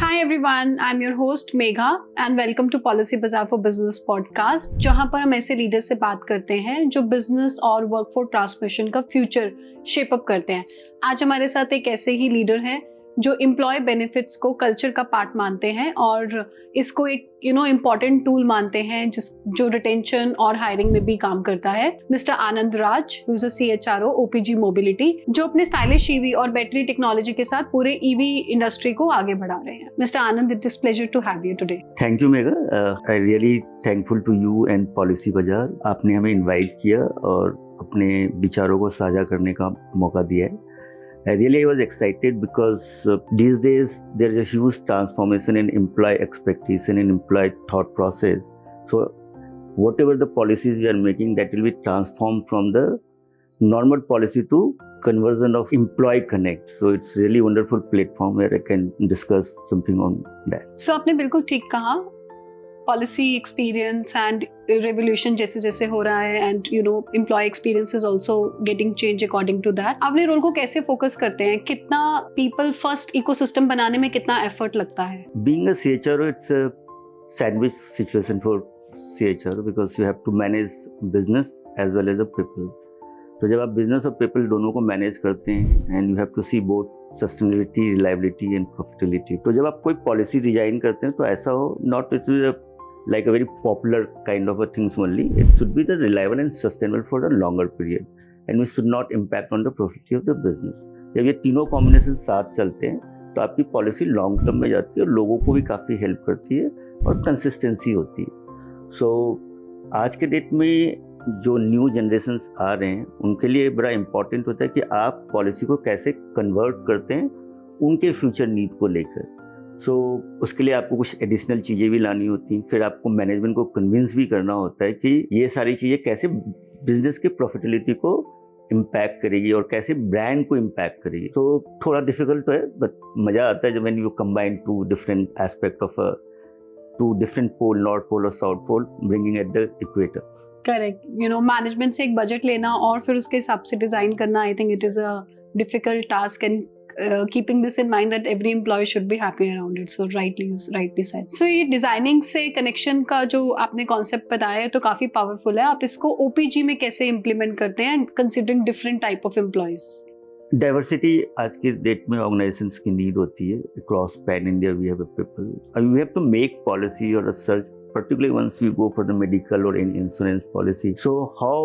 Hi everyone, I'm your host Megha and welcome to Policy Bazaar for Business podcast, जहां पर हम ऐसे leader से बात करते हैं जो बिजनेस और वर्कफोर्स ट्रांसफॉर्मेशन का फ्यूचर शेप अप करते हैं। आज हमारे साथ एक ऐसे ही लीडर हैं जो एम्प्लॉय बेनिफिट्स को कल्चर का पार्ट मानते हैं और इसको एक इम्पॉर्टेंट टूल मानते हैं जो रिटेंशन और हायरिंग में भी काम करता है। Mister Anand Raj, who is a CHRO OPG mobility, जो अपने स्टाइलिश EV और बैटरी टेक्नोलॉजी के साथ पूरे EV इंडस्ट्री को आगे बढ़ा रहे हैं। Mister Anand, it is pleasure to have you today. Thank you Megha, I really thankful to you and policy Bazaar. आपने हमें इनवाइट किया और अपने विचारों को साझा करने का मौका दिया है। I was excited because these days there is a huge transformation in employee expectation and employee thought process. So whatever the policies we are making, that will be transformed from the normal policy to conversion of employee connect. So it's really wonderful platform where I can discuss something on that. So आपने बिल्कुल ठीक कहा, policy experience and revolution जैसे जैसे हो रहा है and employee experience is also getting change according to that. अपने रोल को कैसे फोकस करते हैं, कितना पीपल फर्स्ट इकोसिस्टम बनाने में कितना एफर्ट लगता है? Being a CHRO, it's a sandwich situation for CHRO because you have to manage business as well as the people. तो जब आप बिजनेस और पीपल दोनों को मैनेज करते हैं and you have to see both sustainability, reliability and profitability. तो जब आप कोई पॉलिसी डिजाइन करते हैं तो ऐसा हो, not it's like a very popular kind of a things only. It should be the reliable and sustainable for a longer period, and we should not impact on the profitability of the business. जब ये तीनों combination साथ चलते हैं तो आपकी policy long term में जाती है और लोगों को भी काफ़ी हेल्प करती है और कंसिस्टेंसी होती है। सो आज के डेट में जो न्यू जनरेशन्स आ रहे हैं उनके लिए बड़ा इम्पॉर्टेंट होता है कि आप पॉलिसी को कैसे कन्वर्ट करते हैं उनके फ्यूचर नीड को लेकर। सो उसके लिए आपको कुछ एडिशनल चीज़ें भी लानी होती हैं, फिर आपको मैनेजमेंट को कन्विंस भी करना होता है कि ये सारी चीज़ें कैसे बिजनेस के प्रॉफिटेबिलिटी को इम्पैक्ट करेगी और कैसे ब्रांड को इम्पैक्ट करेगी। तो थोड़ा डिफिकल्ट तो है, बट मज़ा आता है जब when you combine two different aspect of two different pole, north pole और south pole, bringing at the equator. Correct, management से एक बजट लेना और फिर उसके हिसाब से डिजाइन करना, I think it is a difficult task and keeping this in mind that every employee should be happy around it. So rightly said. So ये डिजाइनिंग से कनेक्शन का जो आपने कॉन्सेप्ट बताया है तो काफी पावरफुल है। आप इसको OPG में कैसे इम्प्लीमेंट करते हैं considering different type of employees? Diversity आज के डेट में ऑर्गेनाइजेशंस की नीड होती है। Across pan India we have people and we have to make policy और research, particularly once we go for the medical or in insurance policy. So how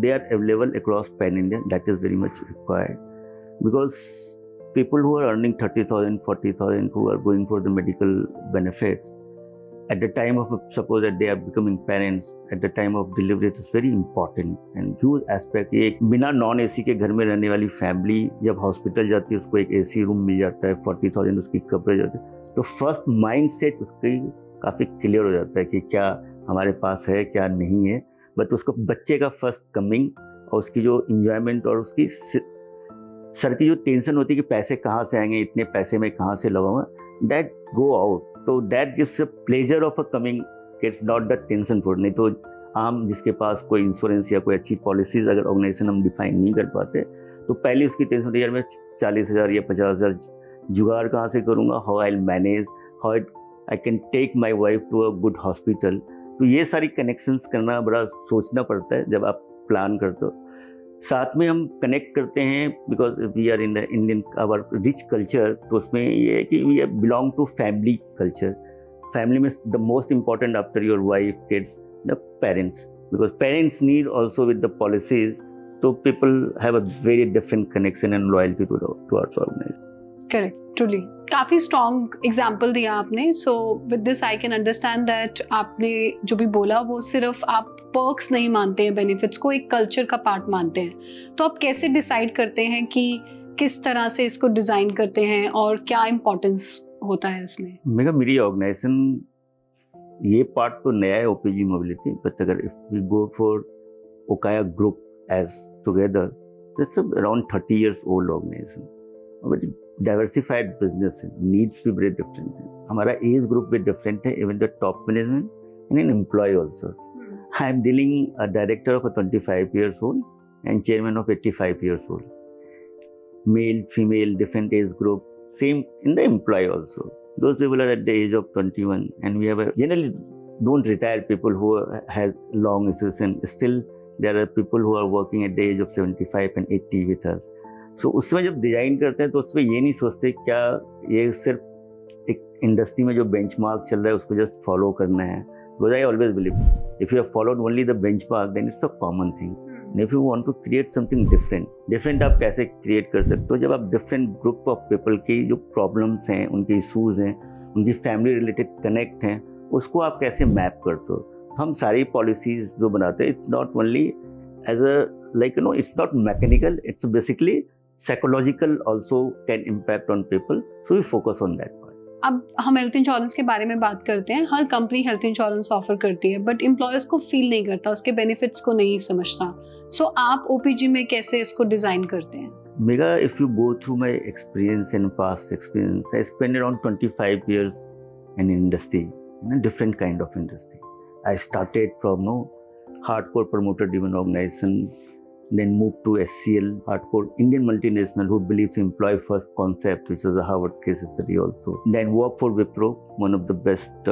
they are available across pan India, that is very much required, because people who are earning 30,000, 40,000, who are going for the medical benefits, at the time of, suppose that they are becoming parents, at the time of delivery, it is very important and huge aspect. एक बिना non AC के घर में रहने वाली family जब hospital जाती है उसको एक AC रूम मिल जाता है, 40,000 उसकी कवरेज होती है, तो फर्स्ट माइंड सेट उसकी काफ़ी क्लियर हो जाता है कि क्या हमारे पास है क्या नहीं है। बट उसको बच्चे का फर्स्ट कमिंग और उसकी जो इंजॉयमेंट और उसकी सर की जो टेंशन होती है कि पैसे कहाँ से आएंगे, इतने पैसे में कहाँ से लगाऊंगा, दैट गो आउट। तो that gives a pleasure of a coming, it's not the tension for. नहीं तो आम जिसके पास कोई इंश्योरेंस या कोई अच्छी पॉलिसीज अगर ऑर्गेनाइजेशन हम डिफाइन नहीं कर पाते तो पहले उसकी टेंशन होती है, यार मैं 40,000 या 50,000 जुगाड़ कहाँ से करूँगा, how I will manage, how I can take my wife to a good hospital. तो ये सारी कनेक्शंस करना बड़ा सोचना पड़ता है जब आप प्लान करते हो। साथ में हम कनेक्ट करते हैं because we are in the Indian our rich culture. तो उसमें ये है कि we belong to family culture. Family में the most important after your wife, kids, the parents, because parents need also with the policies. तो people have a very different connection and loyalty to our organisation. Correct, truly काफी strong example दिया आपने। So with this I can understand that आपने जो भी बोला वो सिर्फ आप पर्क्स नहीं मानते हैं, बेनिफिट्स को एक कल्चर का पार्ट मानते हैं। तो आप कैसे डिसाइड करते हैं कि किस तरह से इसको डिजाइन करते हैं और क्या इम्पोर्टेंस होता है इसमें? मेरी ऑर्गेनाइजेशन ये पार्ट तो नया है OPG मोबिलिटी, बट अगर if we go for Okaya group as together, it's around 30 years old organisation. Diversified business है, नीड्स भी बड़े डिफरेंट हैं, हमारा एज ग्रुप भी डिफरेंट है, even the top management and an employee also. I am dealing a director of a 25 years old and chairman of 85 years old, male, female, different age group, same in the employee also. those people are at the age of 21, and we have generally don't retire people who has long service, and still there are people who are working at the age of 75 and 80 with us. So उसमें जब design करते हैं तो उसमें ये नहीं सोचते क्या ये सिर्फ एक इंडस्ट्री में जो बेंचमार्क चल रहा है उसको जस्ट फॉलो करना है. Because I always believe if you have followed only the benchmark, then it's a common thing. And if you want to create something different आप कैसे क्रिएट कर सकते हो जब आप डिफरेंट ग्रुप ऑफ पीपल की जो प्रॉब्लम्स हैं, उनके इशूज़ हैं, उनकी फैमिली रिलेटेड कनेक्ट हैं, उसको आप कैसे मैप करते हो. हम सारी पॉलिसीज जो बनाते हैं, it's not only as a like it's not mechanical, it's basically psychological also can impact on people, so we focus on that. अब हम हेल्थ इंश्योरेंस के बारे में बात करते हैं. हर कंपनी हेल्थ इंश्योरेंस ऑफर करती है, बट एम्प्लॉयर्स को फील नहीं करता, उसके बेनिफिट्स को नहीं समझता. सो आप ओपीजी में कैसे इसको डिजाइन करते हैं? Megha, if you go through my experience and past experience, I spent around 25 years in industry, in a different kind of industry. I started from hardcore promoter-driven organization, then moved to SCL, hardcore Indian multinational who believes in employee first concept, which is a Harvard case study also. Then worked for Wipro, one of the best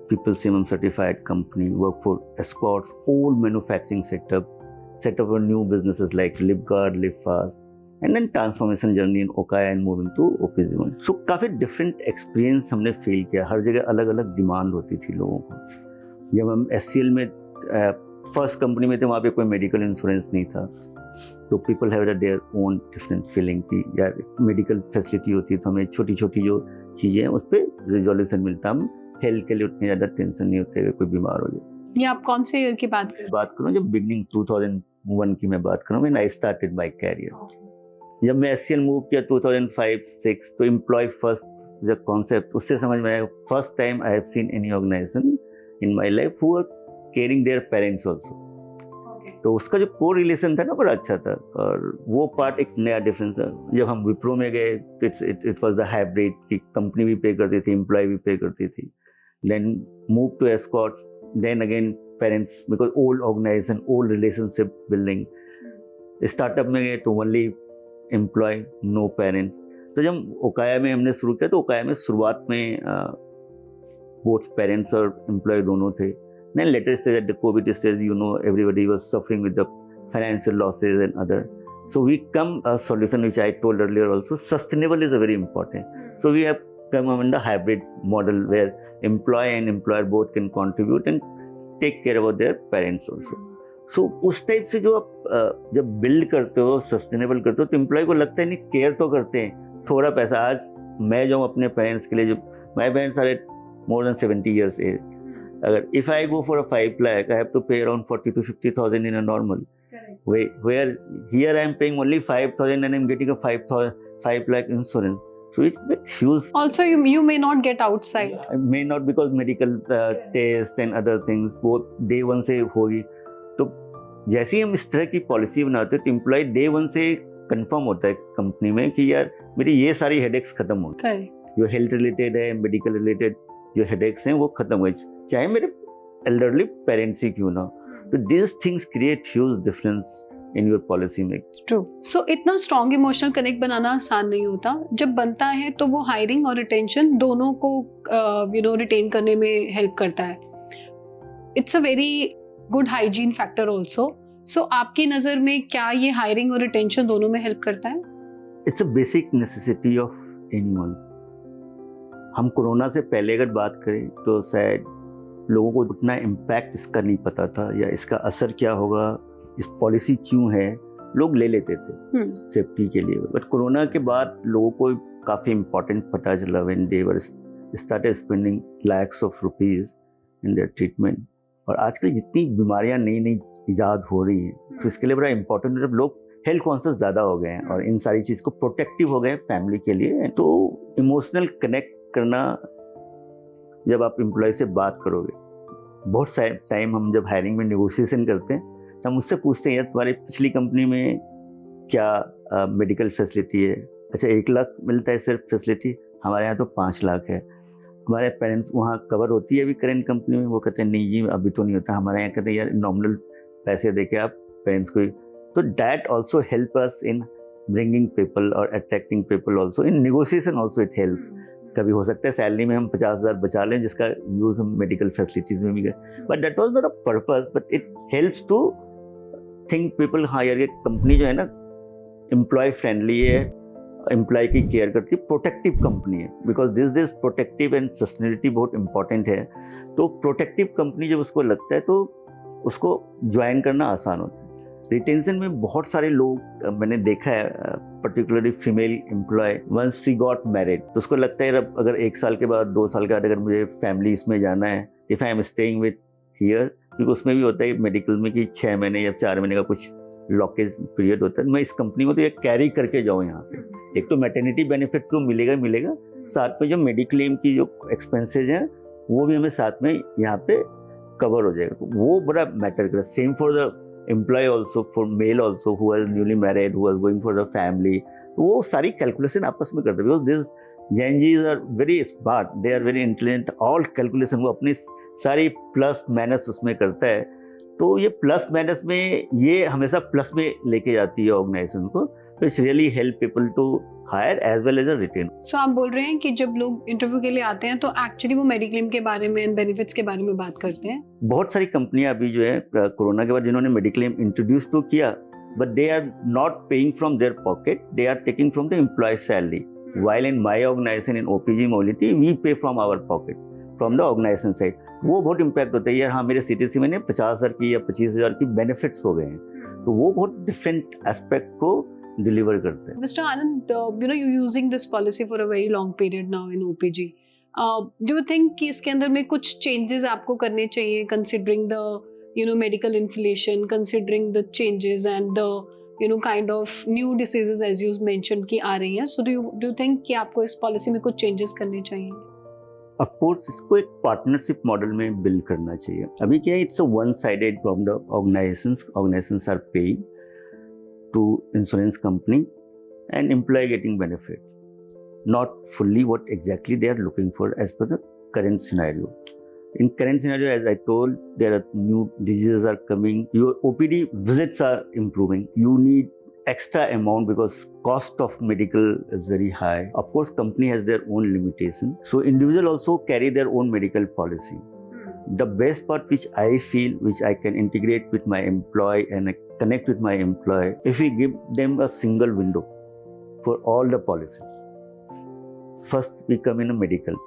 people CMM certified company. Worked for Escorts, all manufacturing set up a new businesses like LipGuard, LipFast, and then transformation journey in Okaya and moving to OPG1. So काफ़ी different experience हमने feel किया. हर जगह अलग अलग demand होती थी लोगों को. जब हम SCL में फर्स्ट कंपनी में थे, वहाँ पे कोई मेडिकल इंश्योरेंस नहीं था, तो people have their own different feeling की यार मेडिकल फैसिलिटी होती है तो हमें छोटी छोटी जो चीज़ें हैं उस पर रिजोल्यूशन मिलता. हम हेल्थ के लिए उतनी ज़्यादा टेंशन नहीं होते कोई बीमार हो जाए. ये आप कौन से ईयर की बात करूँ जब बिगनिंग 2001 की मैं बात करूँ, when I started my career. जब मैं SCL मूव किया 2005-06, तो एम्प्लॉय फर्स्ट जब कॉन्सेप्ट उससे समझ में आया. First time I have seen any organisation in my life who are caring their parents also. तो उसका जो को रिलेशन था ना बड़ा अच्छा था, और वो पार्ट एक नया डिफरेंस था. जब हम विप्रो में गए तो इट वाज द हाइब्रिड की कंपनी भी पे करती थी, एम्प्लॉय भी पे करती थी. Then move to Escorts, then again parents, because old organisation, old relationship building. Startup में गए तो ओनली एम्प्लॉय, नो पेरेंट्स. तो जब ओकाया में हमने शुरू किया तो ओकाया में शुरुआत में बोथ पेरेंट्स और एम्प्लॉय दोनों थे. Then later stage at the COVID stage, everybody was suffering with the financial losses and other. So we come a solution which I told earlier also, sustainable is a very important. So we have come on the hybrid model where employee and employer both can contribute and take care about their parents also. So उस type से जो आप जब build करते हो, sustainable करते हो, तो एम्प्लॉय को लगता है नहीं केयर तो करते हैं, थोड़ा पैसा. आज मैं जाऊँ अपने पेरेंट्स के लिए, जो my parents are more than 70 years age, अगर if I go for a 5 lakh, I have to pay around 40 to 50,000 in a normal way. Where here I am paying only 5,000 and I am getting a 5 lakh insurance. So it's huge. Also, you may not get outside. May not, because medical test and other things both day one से होगी. तो जैसे ही हम इस तरह की policy बनाते हैं तो एम्प्लॉय डे वन से कंफर्म होता है कंपनी में कि यार मेरी ये सारी हेडेक्स खत्म हो गई. जो हेल्थ रिलेटेड है, मेडिकल रिलेटेड जो हेडेक्स हैं वो खत्म हो गई, चाहे मेरे एल्डरली पेरेंट्स ही क्यों ना. तो this things create huge difference in your policy making. True. So इतना स्ट्रॉन्ग इमोशनल कनेक्ट बनाना आसान नहीं होता. जब बनता है तो वो हायरिंग और रिटेंशन दोनों को रिटेन करने में हेल्प करता है. It's a very good hygiene factor also. So आपकी नज़र में क्या ये हायरिंग और रिटेंशन दोनों में हेल्प करता है? It's a basic necessity of anyone. हम कोरोना से पहले अगर बात करें तो शायद लोगों को उतना इम्पैक्ट इसका नहीं पता था, या इसका असर क्या होगा, इस पॉलिसी क्यों है, लोग ले लेते थे सेफ्टी के लिए. बट कोरोना के बाद लोगों को काफ़ी इम्पोर्टेंट पता चला when they were started spending lakhs of rupees in their treatment. और आजकल जितनी बीमारियां नई नई ईजाद हो रही हैं तो इसके लिए बड़ा इम्पोर्टेंट है. जब लोग हेल्थ कॉन्शियस ज़्यादा हो गए हैं और इन सारी चीज़ को प्रोटेक्टिव हो गए फैमिली के लिए, तो इमोशनल कनेक्ट करना, जब आप एम्प्लॉय से बात करोगे, बहुत सारे टाइम हम जब हायरिंग में नेगोशिएशन करते हैं तो हम उससे पूछते हैं यार तुम्हारी पिछली कंपनी में क्या मेडिकल फैसिलिटी है. अच्छा 1 लाख मिलता है सिर्फ फैसिलिटी, हमारे यहाँ तो 5 लाख है. हमारे पेरेंट्स वहाँ कवर होती है अभी करेंट कंपनी में, वो कहते हैं नहीं जी अभी तो नहीं होता. हमारे यहाँ कहते हैं यार नॉमिनल पैसे देके आप पेरेंट्स को. तो that also help us in bringing people और attracting people also in negotiation also it help. कभी हो सकता है सैलरी में हम 50,000 बचा लें जिसका यूज़ हम मेडिकल फैसिलिटीज़ में भी करें, but that was not a purpose, but it helps to think people, हाँ यार ये कंपनी जो है ना एम्प्लॉय फ्रेंडली है, एम्प्लॉय की केयर करती है, प्रोटेक्टिव कंपनी है, because this protective and sustainability बहुत इंपॉर्टेंट है। तो प्रोटेक्टिव कंपनी जब उसको लगता है तो उसको ज्वाइन करना आसान होता है। रिटेंशन में बहुत सारे लोग मैंने देखा है, particularly female employee, once she got married तो उसको लगता है अगर 1 साल के बाद 2 साल के बाद अगर मुझे फैमिली इसमें जाना है, if I am staying with here, क्योंकि उसमें भी होता है मेडिकल में कि 6 महीने या 4 महीने का कुछ लॉकेज पीरियड होता है, मैं इस कंपनी को तो ये कैरी करके जाऊँ यहाँ से। एक तो मैटरनिटी बेनिफिट तो मिलेगा, साथ में जो मेडिक्लेम की जो एक्सपेंसेज हैं वो भी हमें साथ में यहाँ पे कवर हो जाएगा, वो बड़ा मैटर करता है। Same for the employ also, for male also who are newly married, who are going for the family, वो सारी कैलकुलेशन आपस में करते हैं, because this gen Zs are very smart, they are very intelligent, all calculation वो अपनी सारी plus minus उसमें करता है। तो ये प्लस माइनस में ये हमेशा प्लस में लेके जाती है ऑर्गेनाइजेशन को, तो it's really help people to hire as well as a retain. So आप बोल रहे हैं कि जब लोग इंटरव्यू के लिए आते हैं तो एक्चुअली वो मेडिक्लेम के बारे में एंड बेनिफिट्स के बारे में बात करते हैं। बहुत सारी कंपनियां अभी जो है कोरोना के बाद जिन्होंने मेडिक्लेम इंट्रोड्यूस तो किया, but they are not paying from their pocket, they are taking from the employee salary, while in my organization in OPG Mobility we pay from our pocket, from the organization side। वो बहुत impact होता है यार, हाँ मेरे CTC में 50,000 की या 25,000 की बेनिफिट्स हो गए हैं, तो वो बहुत डिफरेंट एस्पेक्ट को डिलीवर करते हैं। Mr. Anand, you're using this policy for a very long period now in OPG. Do you think कि इसके अंदर में कुछ changes आपको करने चाहिए, considering the medical inflation, considering the changes and the kind of new diseases as you mentioned कि आ रही हैं, so do you think कि आपको इस पॉलिसी में कुछ चेंजेस करने चाहिए? ऑफ कोर्स इसको एक पार्टनरशिप मॉडल में बिल्ड करना चाहिए। अभी क्या है, it's a one sided from the organisations are paying to insurance company and employee getting benefit, not fully what exactly they are looking for as per the current scenario. In current scenario, as I told, there are new diseases are coming. Your OPD visits are improving. You need extra amount because cost of medical is very high. Of course, company has their own limitation. So individual also carry their own medical policy. The best part which I feel, which I can integrate with my employee and connect with my employee, if we give them a single window for all the policies. First, we come in a medical.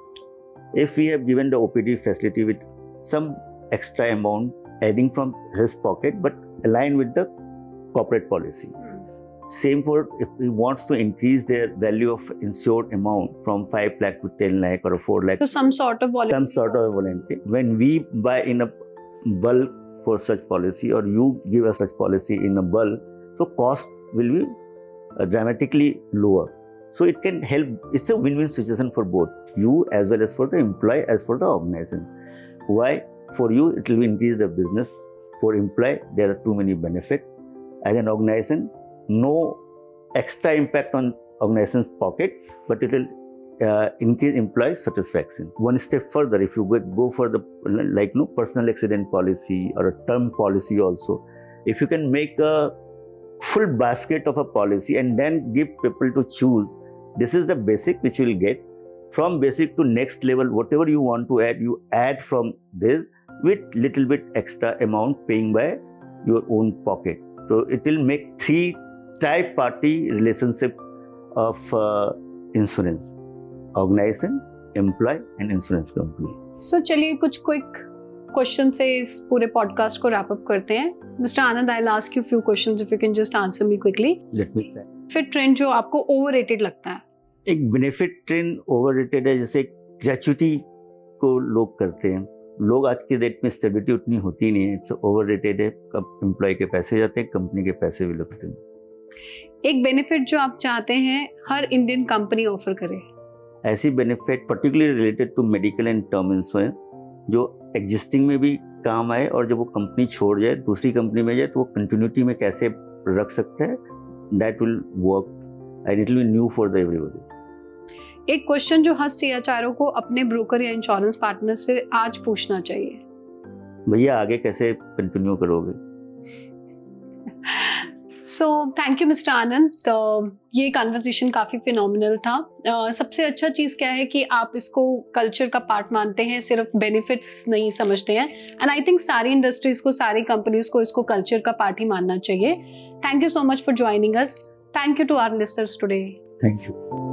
If we have given the OPD facility with some extra amount adding from his pocket but aligned with the corporate policy. Same for if he wants to increase their value of insured amount from 5 lakh to 10 lakh or 4 lakh. So some sort of voluntary. When we buy in a bulk for such policy or you give us such policy in a bulk, so cost will be dramatically lower. So it can help, it's a win-win situation for both you as well as for the employee as for the organization. Why? For you it will increase the business, for employee there are too many benefits. As an organization, no extra impact on organization's pocket, but it will increase employee satisfaction. One step further, if you go for the personal accident policy or a term policy also, if you can make a full basket of a policy and then give people to choose, this is the basic which you will get. From basic to next level, whatever you want to add, you add from this with little bit extra amount paying by your own pocket. So it will make 3 tri-party relationship of insurance: organization, employee and insurance company. So चलिए कुछ quick question से इस पूरे podcast को wrap up करते हैं। Mister Anand, I will ask you few questions if you can just answer me quickly. Let me try. Fit trend जो आपको ओवररेटेड लगता है? एक बेनिफिट ट्रेंड ओवररेटेड है, जैसे ग्रेचुइटी को लोग करते हैं। लोग आज के डेट में स्टेबिलिटी उतनी होती नहीं है, इट्स ओवररेटेड है। कब एम्प्लॉय के पैसे जाते हैं, कंपनी के पैसे भी लगते हैं। एक बेनिफिट जो आप चाहते हैं हर इंडियन कंपनी ऑफर करे? ऐसी benefit particularly related to medical and term insurance जो एग्जिस्टिंग में भी काम आए, और जब वो कंपनी छोड़ जाए दूसरी कंपनी में जाए तो वो कंटिन्यूटी में कैसे रख सकते हैं, that will work and it will be new for the everybody. एक क्वेश्चन जो हर CHRO को अपने ब्रोकर या इंश्योरेंस पार्टनर से आज पूछना चाहिए? भैया आगे कैसे कंटिन्यू करोगे? सो थैंक यू मिस्टर आनंद। ये कन्वर्सेशन काफ़ी फिनोमिनल था। सबसे अच्छा चीज़ क्या है कि आप इसको कल्चर का पार्ट मानते हैं, सिर्फ बेनिफिट्स नहीं समझते हैं। एंड आई थिंक सारी इंडस्ट्रीज़ को, सारी कंपनीज को इसको कल्चर का पार्ट ही मानना चाहिए। Thank you so much for joining us. Thank you to our listeners today. Thank you.